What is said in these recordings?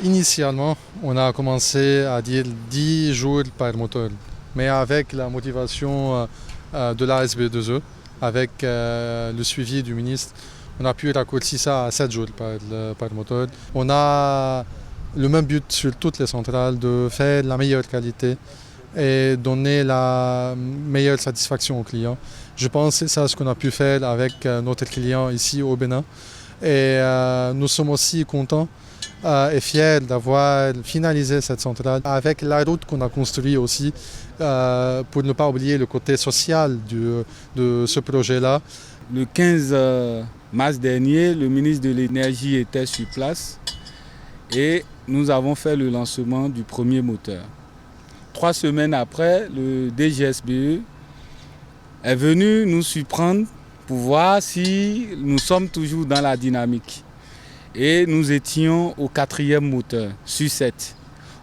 Initialement, on a commencé à dire 10 jours par moteur, mais avec la motivation de la SB2E, avec le suivi du ministre, on a pu raccourcir ça à 7 jours par moteur. On a le même but sur toutes les centrales, de faire la meilleure qualité et donner la meilleure satisfaction aux clients. Je pense que c'est ça ce qu'on a pu faire avec notre client ici au Bénin. Et nous sommes aussi contents et fiers d'avoir finalisé cette centrale avec la route qu'on a construite aussi, pour ne pas oublier le côté social de ce projet-là. Le 15 mars dernier, le ministre de l'Énergie était sur place et nous avons fait le lancement du premier moteur. 3 semaines après, le DGSBE est venu nous surprendre pour voir si nous sommes toujours dans la dynamique. Et nous étions au 4e moteur sur 7.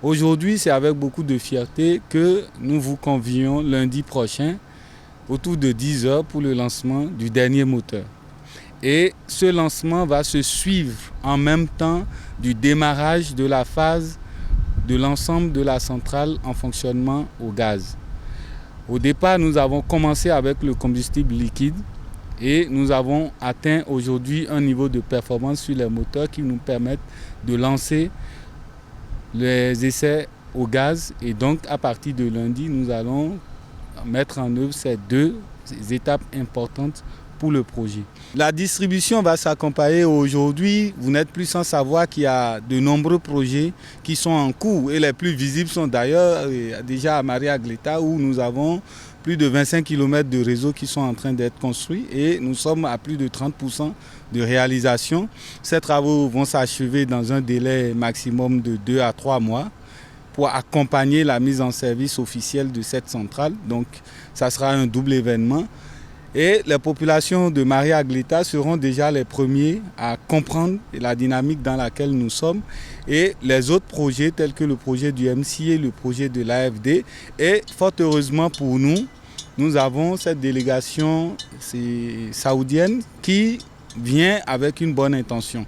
Aujourd'hui, c'est avec beaucoup de fierté que nous vous convions lundi prochain autour de 10 h pour le lancement du dernier moteur. Et ce lancement va se suivre en même temps du démarrage de la phase de l'ensemble de la centrale en fonctionnement au gaz. Au départ, nous avons commencé avec le combustible liquide et nous avons atteint aujourd'hui un niveau de performance sur les moteurs qui nous permettent de lancer les essais au gaz. Et donc, à partir de lundi, nous allons mettre en œuvre ces 2 étapes importantes pour le projet. La distribution va s'accompagner aujourd'hui. Vous n'êtes plus sans savoir qu'il y a de nombreux projets qui sont en cours et les plus visibles sont d'ailleurs déjà à Maria Agleta où nous avons plus de 25 km de réseaux qui sont en train d'être construits et nous sommes à plus de 30% de réalisation. Ces travaux vont s'achever dans un délai maximum de 2 à 3 mois pour accompagner la mise en service officielle de cette centrale. Donc ça sera un double événement. Et les populations de Maria Agleta seront déjà les premiers à comprendre la dynamique dans laquelle nous sommes. Et les autres projets tels que le projet du MCA, le projet de l'AFD. Et fort heureusement pour nous, nous avons cette délégation saoudienne qui vient avec une bonne intention.